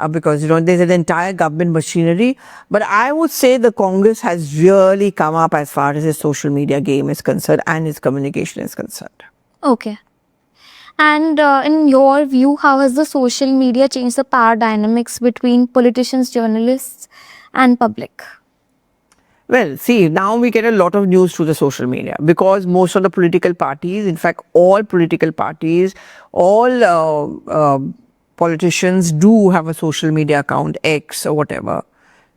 Because, there's an entire government machinery. But I would say the Congress has really come up as far as its social media game is concerned and its communication is concerned. Okay. And in your view, how has the social media changed the power dynamics between politicians, journalists, and public? Well, see, now we get a lot of news through the social media, because most of the political parties, in fact, all political parties, all politicians do have a social media account, X or whatever.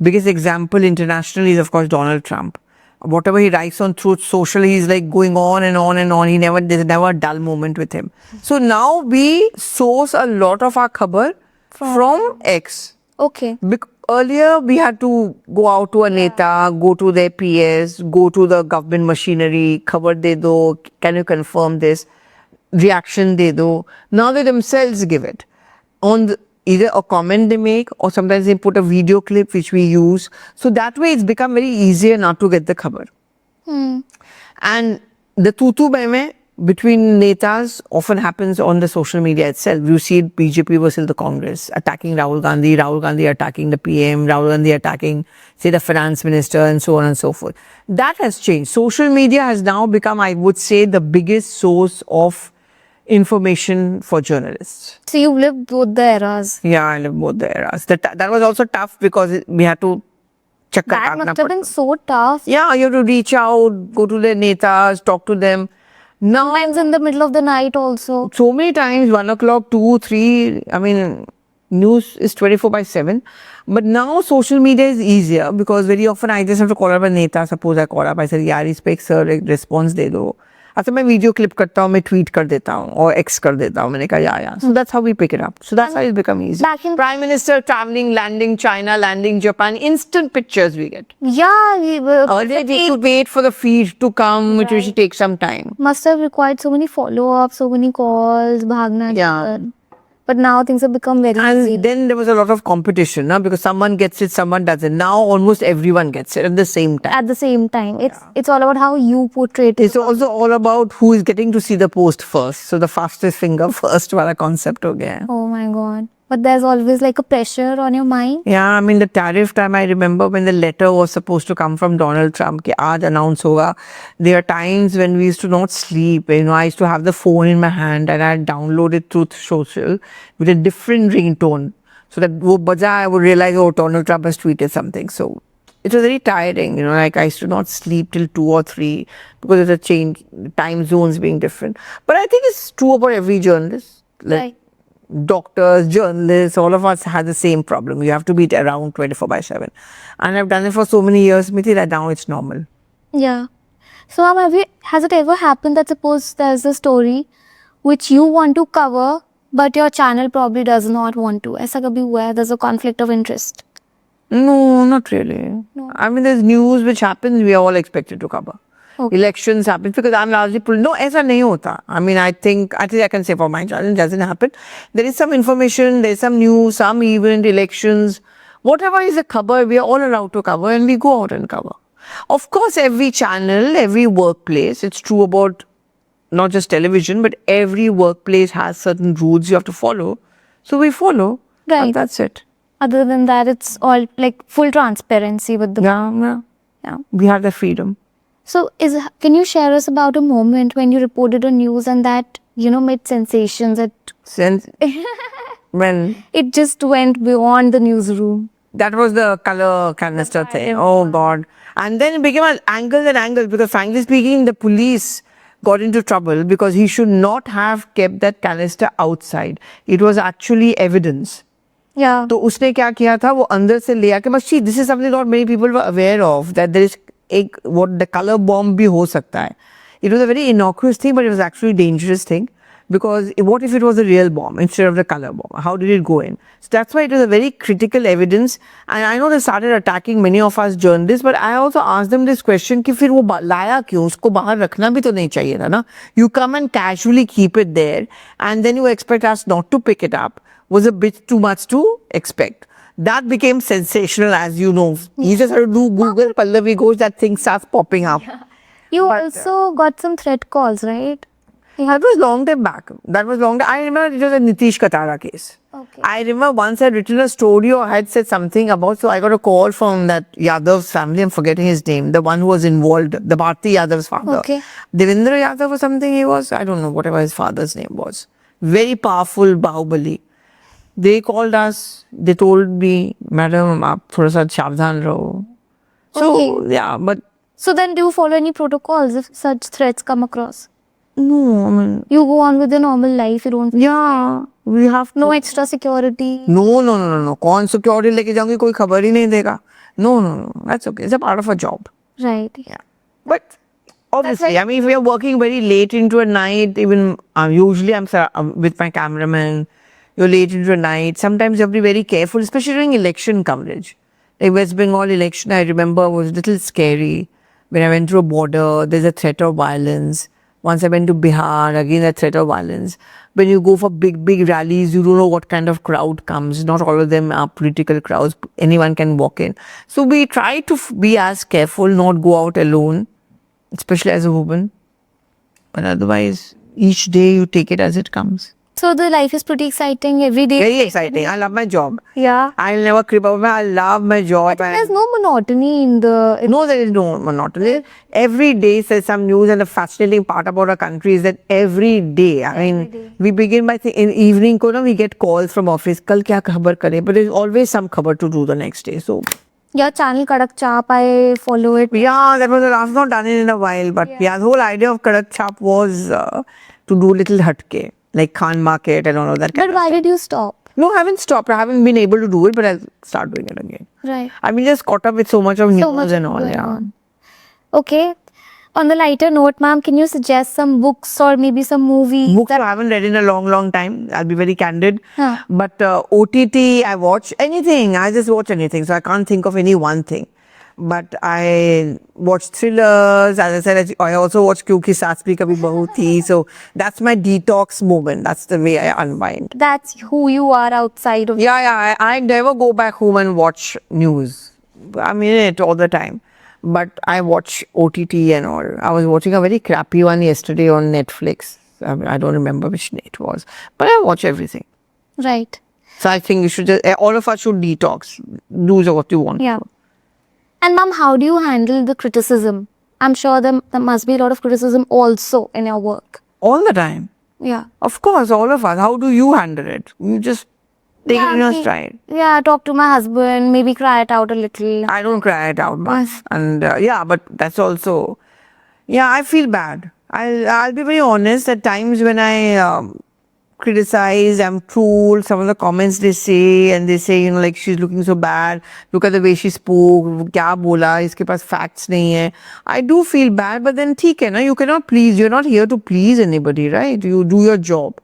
Biggest example internationally is, of course, Donald Trump. Whatever he writes on Truth Social, he's like going on and on and on. There's never a dull moment with him. So now we source a lot of our khabar from X. Okay. Earlier, we had to go out to a neta, go to their PS, go to the government machinery, khabar de do, can you confirm this, reaction de do. Now they themselves give it on either a comment they make, or sometimes they put a video clip which we use. So that way it's become very easier now to get the khabar. And the tutu meme between netas often happens on the social media itself. You see BJP versus the Congress attacking Rahul Gandhi attacking the PM, Rahul Gandhi attacking, say, the finance minister, and so on and so forth. That has changed. Social media has now become, I would say, the biggest source of information for journalists. So you've lived both the eras. Yeah, I live both the eras. That was also tough, because we had to chakkar That kaatna must have been so tough. Yeah, you have to reach out, go to the netas, talk to them. Now, Sometimes in the middle of the night also. so many times, 1 o'clock, 2, 3, I mean, news is 24/7. But now social media is easier, because very often I just have to call up a neta. Suppose I call up, I said, yaar, is pe ek sir ek response de do. अच्छा मैं video clip करता हूँ, मैं tweet कर देता हूँ और x कर देता हूँ. मैंने कहा या so that's how we pick it up. So that's how it's become easy. Prime Minister traveling, landing China, landing Japan, instant pictures we get. Yeah. Earlier we could wait for the feed to come, which should take some time. Must have required so many follow-ups, so many calls, bhagna. Yeah. But now things have become very easy. And then there was a lot of competition, because someone gets it, someone doesn't. Now almost everyone gets it at the same time. At the same time. It's all about how you portray it. It's also all about who is getting to see the post first. So the fastest finger first wala concept ho gaya hai. Oh my God. But there's always like a pressure on your mind. Yeah, I mean the tariff time, I remember when the letter was supposed to come from Donald Trump, ki aaj announce hoga. There are times when we used to not sleep. I used to have the phone in my hand and I downloaded Truth Social with a different ringtone. So that wo baja, I would realize, oh, Donald Trump has tweeted something. So it was very tiring, like I used to not sleep till 2 or 3 because of the change, time zones being different. But I think it's true about every journalist. Right. Doctors, journalists, all of us had the same problem. You have to be around 24/7. And I've done it for so many years, Miti, that now it's normal. Yeah. So, ma'am, has it ever happened that suppose there's a story which you want to cover, but your channel probably does not want to? ऐसा कभी हुआ है? There's a conflict of interest. No, not really. No. I mean, there's news which happens, we are all expected to cover. Okay. Elections happen because I'm largely no, ऐसा नहीं होता. I mean, I think I can say for my channel, it doesn't happen. There is some information, there's some news, some event, elections, whatever is a cover, we are all allowed to cover and we go out and cover. Of course, every channel, every workplace, it's true about not just television, but every workplace has certain rules you have to follow. So we follow. Right. And that's it. Other than that, it's all like full transparency with the. Yeah. We have the freedom. So, can you share us about a moment when you reported a news and that made sensations? Since when It just went beyond the newsroom. that was the color canister thing. Oh God. And then it became an angle because frankly speaking, the police got into trouble because he should not have kept that canister outside. It was actually evidence. Yeah. तो उसने क्या किया था वो अंदर से ले आके बस this is something not many people were aware of that there is what the color bomb भी हो सकता है. It was a very innocuous thing but it was actually a dangerous thing because what if it was a real bomb instead of the color bomb? How did it go in? So that's why it was a very critical evidence and I know they started attacking many of us journalists but I also asked them this question कि फिर वो लाया क्यों उसको बाहर रखना भी तो नहीं चाहिए था ना. You come and casually keep it there and then you expect us not to pick it up was a bit too much to expect. That became sensational, as you know. You just have to do Google Pallavi Ghosh, that thing starts popping up. You also got some threat calls, right? That was long time back. I remember it was a Nitish Katara case. Okay. I remember once I'd written a story or I had said something about, so I got a call from that Yadav's family, I'm forgetting his name, the one who was involved, the Bharti Yadav's father. Okay. Devendra Yadav or something he was, I don't know, whatever his father's name was. Very powerful Bahubali. They called us, they told me, Madam, aap thoda sa shavdhan raho. So, Okay. yeah, but So then, do you follow any protocols if such threats come across? no, I mean, You go on with your normal life. You don't. yeah, we have to. No extra security. No. कौन security लेके जाऊंगी कोई खबर ही नहीं देगा. No. That's okay. It's a part of a job. Right. Yeah. But obviously, right. I mean, if we are working very late into a night, even usually I'm with my cameraman, you're late into a night. Sometimes you have to be very careful, especially during election coverage. Like West Bengal election, I remember was a little scary. When I went through a border, there's a threat of violence. Once I went to Bihar, again a threat of violence. When you go for big rallies, you don't know what kind of crowd comes. Not all of them are political crowds. Anyone can walk in. So we try to be as careful, not go out alone, especially as a woman. But otherwise, each day you take it as it comes. So the life is pretty exciting every day. Very exciting. I love my job. Yeah. I'll never crib about it. I love my job. There's no monotony in the. No, there is no monotony. Every day says some news, and the fascinating part about our country is that every day, I mean, we begin by in evening, we get calls from office. Kal kya khabar kare? But there's always some khabar to do the next day. So, Your channel Kadak Chap, I follow it. yeah, that was I've not done it in a while, but yeah, the whole idea of Kadak Chap was to do little hatke, like Khan Market and all of that. But why did you stop? No, I haven't stopped. I haven't been able to do it, but I'll start doing it again. Right. I mean, just caught up with so much of news So much and all. going Yeah. on. Okay. On the lighter note, ma'am, can you suggest some books or maybe some movies? Books I haven't read in a long time. I'll be very candid. Huh. But OTT, I watch anything. I just watch anything. So I can't think of any one thing. But I watch thrillers. As I said, I also watch Kyunki Saas Bhi Kabhi Bahu Thi. So that's my detox moment. That's the way I unwind. That's who you are outside of. Yeah. I never go back home and watch news. I'm in it all the time. But I watch OTT and all. I was watching a very crappy one yesterday on Netflix. I don't remember which it was. But I watch everything. Right. So I think you should just, all of us should detox. Do what you want. Yeah. And ma'am, how do you handle the criticism? I'm sure there must be a lot of criticism also in your work. All the time. Yeah. Of course, all of us. How do you handle it? You just take it in your stride. Yeah, talk to my husband, maybe cry it out a little. I don't cry it out much. And but that's also, I feel bad. I'll be very honest. At times when I criticized, I'm trolled, some of the comments they say, and they say, you know, like, she's looking so bad, look at the way she spoke, kya bola, iske paas facts nahi hai. I do feel bad, but then theek hai na, you cannot please, you're not here to please anybody, right? You do your job.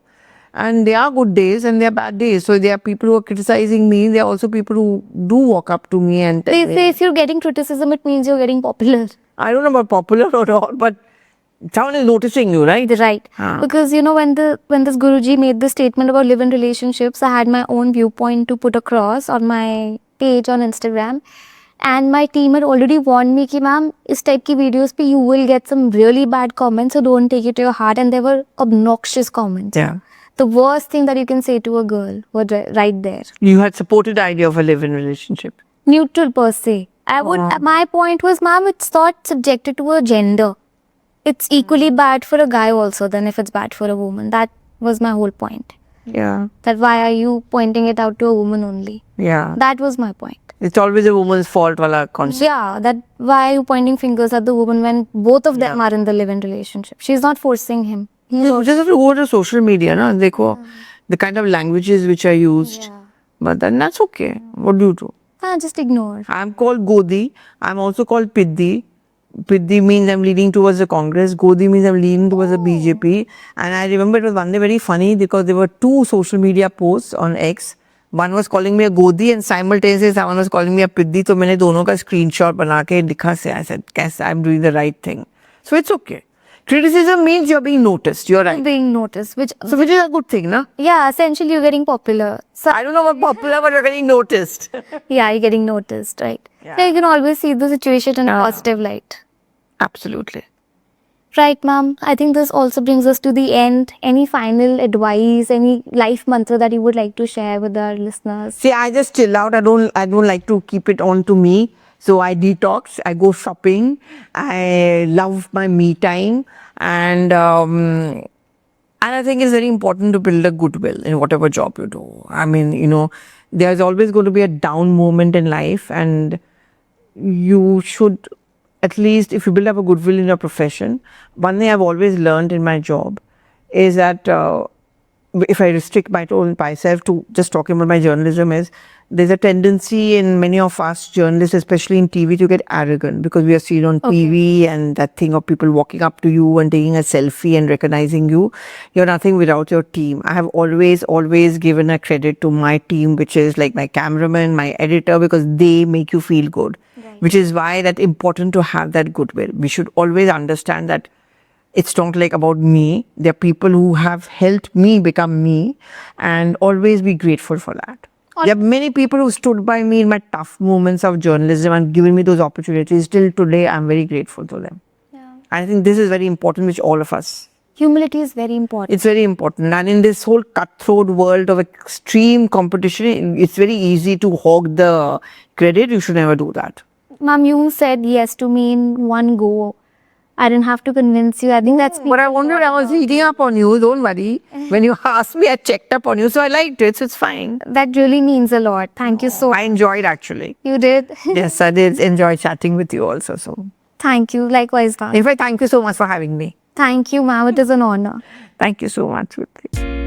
And there are good days and there are bad days. So there are people who are criticizing me, there are also people who do walk up to me and tell They me. say if you're getting criticism, it means you're getting popular. I don't know about popular or not, but someone is noticing you, right? Right. Because you know when this Guruji made the statement about live-in relationships, I had my own viewpoint to put across on my page on Instagram. And my team had already warned me कि ma'am इस type की videos पे you will get some really bad comments, so don't take it to your heart. And there were obnoxious comments. Yeah. The worst thing that you can say to a girl was right there. You had supported the idea of a live-in relationship. Neutral per se. My point was, ma'am, it's not subjected to a gender. It's equally bad for a guy also than if it's bad for a woman. That was my whole point. Yeah. That why are you pointing it out to a woman only? Yeah. That was my point. It's always a woman's fault wala concept. Yeah, that why are you pointing fingers at the woman when both of them are in the live-in relationship? She's not forcing him. You just have to go to social media, na? Dekho, the kind of languages which are used. Yeah. But then that's okay. What do you do? Just ignore. I'm called Godi. I'm also called Piddi. Piddi means I'm leaning towards the Congress. Godi means I'm leaning towards the BJP. And I remember it was one day very funny because there were two social media posts on X. One was calling me a Godi and simultaneously someone was calling me a Piddi. So मैंने दोनों का screenshot बना के लिखा से I said, guess I'm doing the right thing. So it's okay. Criticism means you're being noticed. You're right. Being noticed, which So which is a good thing, na? yeah, essentially you're getting popular. So I don't know about popular, but you're getting noticed. yeah, you're getting noticed, right? Yeah. So you can always see the situation in a positive light. Absolutely. Right, ma'am. I think this also brings us to the end. Any final advice, any life mantra that you would like to share with our listeners? See, I just chill out. I don't like to keep it on to me. So I detox. I go shopping. I love my me time, and I think it's very important to build a goodwill in whatever job you do. I mean, you know, there's always going to be a down moment in life, and you should, at least if you build up a goodwill in your profession. One thing I've always learned in my job is that if I restrict myself to just talking about my journalism, is there's a tendency in many of us journalists, especially in TV, to get arrogant because we are seen on TV, and that thing of people walking up to you and taking a selfie and recognizing you. You're nothing without your team. I have always given a credit to my team, which is like my cameraman, my editor, because they make you feel good. Right. Which is why that's important to have that goodwill. We should always understand that it's not like about me. There are people who have helped me become me, and always be grateful for that. There are many people who stood by me in my tough moments of journalism and given me those opportunities. Till today, I'm very grateful to them. Yeah. I think this is very important, which all of us. Humility is very important. It's very important. And in this whole cutthroat world of extreme competition, it's very easy to hog the credit. You should never do that. Ma'am, you said yes to me in one go. I didn't have to convince you. I think that's... But I wondered, I was reading up on you, don't worry. When you asked me, I checked up on you, so I liked it, so it's fine. That really means a lot. Thank you so much. I enjoyed actually. You did? Yes, I did enjoy chatting with you also. So Thank you. Likewise, ma'am. in fact, thank you so much for having me. Thank you, ma'am. It is an honor. Thank you so much, Ruthie.